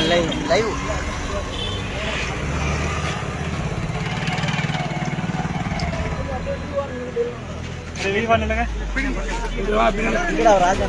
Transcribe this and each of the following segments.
Live ராஜா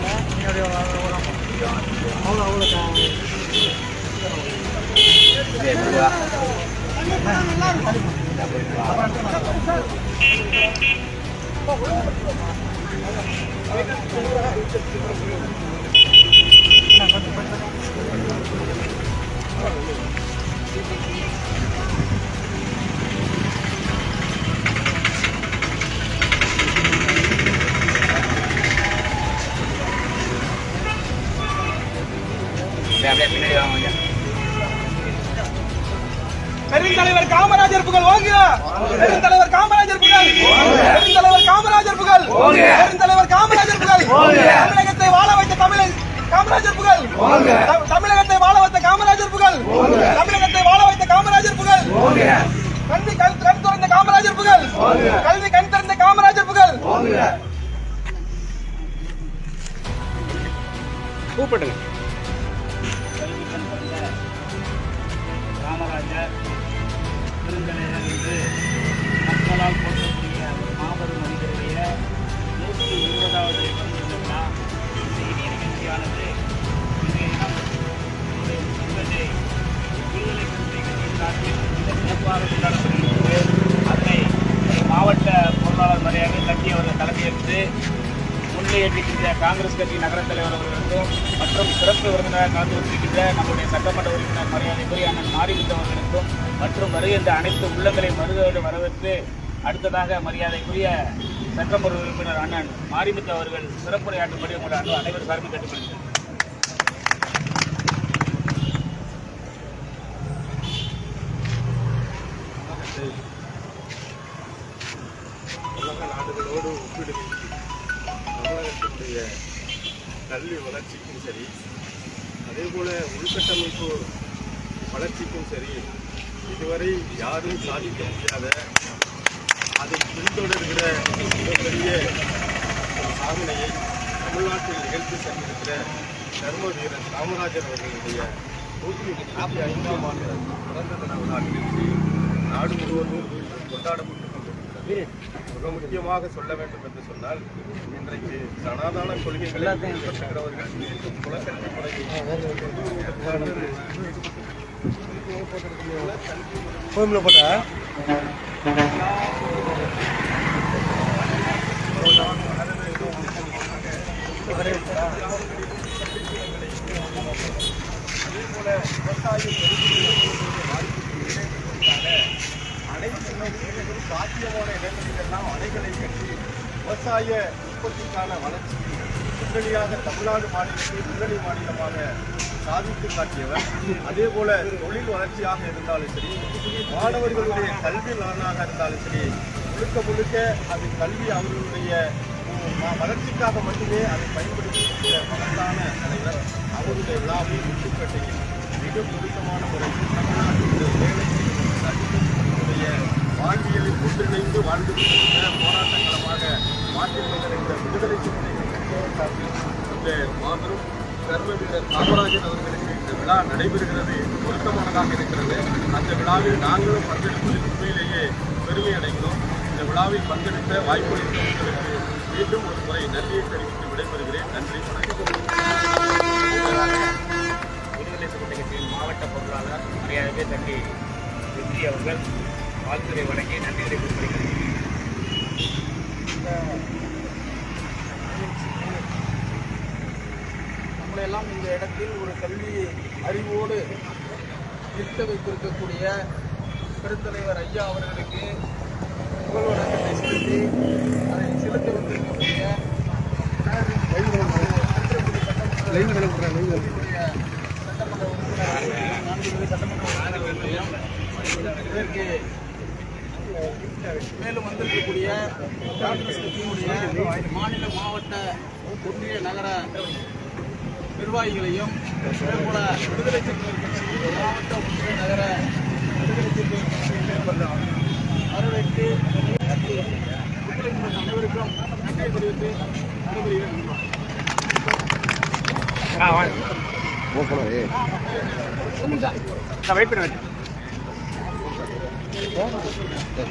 பெருந்தலைவர் காமராஜர் புகழ் ஓங்குக. பெருந்தலைவர் காமராஜர் புகழ். பெருந்தலைவர் காமராஜர் புகழ். பெருந்தலைவர் காமராஜர் புகழ். தமிழகத்தை வாழ வைத்த காமராஜர் புகழ். தமிழகத்தை வாழ வைத்த காமராஜர் புகழ். தமிழகத்தை வாழ வைத்த காமராஜர் புகழ். கல்வி கண் திறந்த காமராஜர் புகழ். கல்வி கண் திறந்த காமராஜர் புகழ். கூப்பிடுங்க. காமராஜர் பெருந்தலைவர் என்று மக்களால் போற்றக்கூடிய மாபெரும் மனிதருடைய 120வது பிறந்த விழா இந்த இனிய நிகழ்ச்சியானது விடுதலை கட்சியின் நாட்டில் இந்த சிறப்பாக கொண்டாடப்படுகிறது. அதனை மாவட்ட பொருளாளர் மரியாதை தட்டி அவர்கள் தலைமையேற்று முன்னிலையேற்றிருக்கின்ற காங்கிரஸ் கட்சி நகர தலைவர் அவர்களுக்கும் மற்றும் சிறப்பு விருந்தினராக கலந்து கொண்டிருக்கின்ற நம்முடைய சட்டமன்ற உறுப்பினர் மரியாதைக்குரிய அண்ணன் மாரிமுத்து அவர்களுக்கும் மற்றும் வருகின்ற அனைத்து உள்ளங்களை மருதோடு வரவேற்று அடுத்ததாக மரியாதைக்குரிய சட்டமன்ற உறுப்பினர் அண்ணன் மாரிமுத்து அவர்கள் சிறப்புரையாற்றும்படி உங்கள் அனைவரும் சார்பில் கேட்டுக்கொள்கிறேன். உலக நாடுகளோடு ஒப்பிடுகையில் தமிழகத்தினுடைய கல்வி வளர்ச்சிக்கும் சரி, அதே போல உள்கட்டமைப்பு வளர்ச்சிக்கும் சரி, இதுவரை யாரும் சாதிக்க முடியாத அதை பின்தொடர்கிற மிகப்பெரிய சாதனையை தமிழ்நாட்டில் நிகழ்த்தி சென்றிருக்கிற தர்ம வீரர் காமராஜர் அவர்களுடைய 135ஆம் ஆண்டு பிறந்த தின விழா நிகழ்ச்சி நாடு முழுவதும் கொண்டாடப்பட்டு கொண்டிருக்கிறது. மிக முக்கியமாக சொல்ல வேண்டும் என்று சொன்னால், இன்றைக்கு சனாதன கொள்கைகளை பின்பற்றுகிறவர்கள் குலக்கல்வி முறையை அதேபோல விவசாய அனைத்து சாத்தியமான இடங்களிலெல்லாம் அணைகளை கட்டி விவசாய உற்பத்திக்கான வளர்ச்சி முன்னணியாக தமிழ்நாடு மாநிலத்தை முன்னணி மாநிலமாக சாதித்து காட்டியவர். அதே போல தொழில் வளர்ச்சியாக இருந்தாலும் சரி, மாணவர்களுடைய கல்வி நலனாக இருந்தாலும் சரி, முழுக்க முழுக்க அது கல்வி அவர்களுடைய வளர்ச்சிக்காக மட்டுமே அதை பயன்படுத்திய மகத்தான தலைவர். அவருடைய விழாவை முட்டுக்கட்டையில் மிக பொருத்தமான முறையில் தமிழ்நாட்டினுடைய வேலை வாழ்வியலில் ஒன்றிணைந்து வாழ்ந்து கொண்டிருக்கிற போராட்ட களமாக மாற்றிக்கொண்ட இந்த விடுதலை சிறுத்தைகள் இந்த மாபெரும் தர்ம வீரர் காமராஜர் அவர்களுக்கு இந்த விழா நடைபெறுகிறது பொருத்தமானதாக இருக்கிறது. அந்த விழாவில் நாங்களும் பங்கெடுப்பதில் உண்மையிலேயே பெருமை அடைகிறோம். இந்த விழாவில் பங்கெடுத்த வாய்ப்பளித்தவர்களுக்கு மீண்டும் ஒரு முறை நன்றியை தெரிவித்து விடைபெறுகிறேன். நன்றி, வணக்கம். விடுதலை சிறுத்தை கட்சியின் மாவட்ட பொருளாளர் மரியாதை தம்பி வெற்றி அவர்கள் வாழ்த்துறை வழங்கி நன்றிகளை குறிப்பிடுகிறேன். நம்மளையெல்லாம் இந்த இடத்தில் ஒரு கல்வி அறிவோடு நிறுத்த வைத்திருக்கக்கூடிய பெருந்தலைவர் ஐயா அவர்களுக்கு புகழ் வணக்கத்தை செலுத்தி அதை செலுத்த வந்திருக்கக்கூடிய சட்டமன்ற உறுப்பினர்களையும் இதற்கு மேலும் வந்திருக்கக்கூடிய காங்கிரஸ் கட்சியினுடைய மாநில மாவட்ட ஒன்றிய நகர நிர்வாகிகளையும் அதேபோல விடுதலை சிறுத்தைகள் கட்சி மாவட்ட ஒன்றிய நகர விடுதலை சிறுத்தைகள் கட்சியின் வெயிட் பண்ண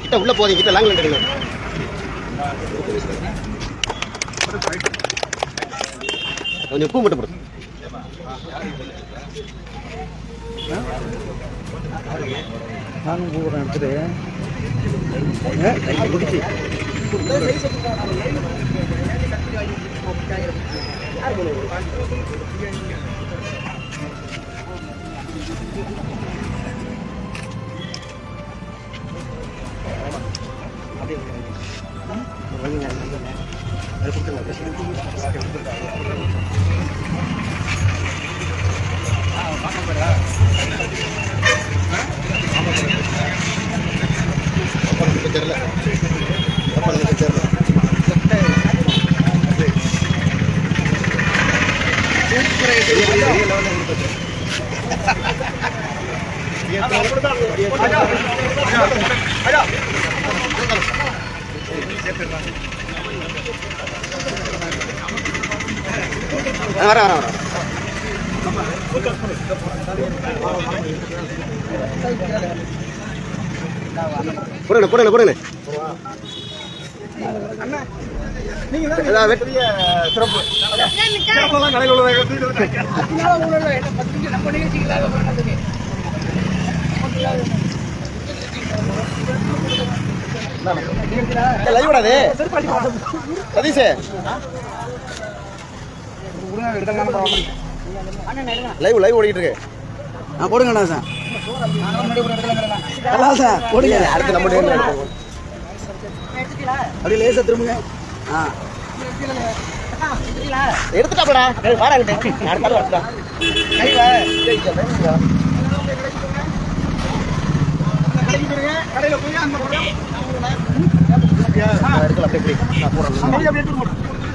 கிட்ட உள்ள போதீங்க கிட்ட லாங்கில் எடுக்கணும். கொஞ்சம் பூ மட்டும் போடு. நானும் கூப்பிட்றேன் எடுத்துட்டு தெரியல தெரியல வர வர வர போடுங்க போடுங்க போடுங்க. வெற்றிய சிறப்பு சிறப்பெல்லாம் கடையில் உள்ளதாக லைவ் விடாது சதீஷ் லைவ் லைவ் ஓடிட்டு இருக்கு. போடுங்கண்ணா சார் சார் போடுங்க. அடுத்து நம்ம அப்படியே லேசா திரும்புங்க. எடுத்துட்டாப்படா வாராங்கிட்ட அடுத்தாலும் வரட்டா கடையில போய் அந்த எடுக்கல அப்படி நான் போறேன்.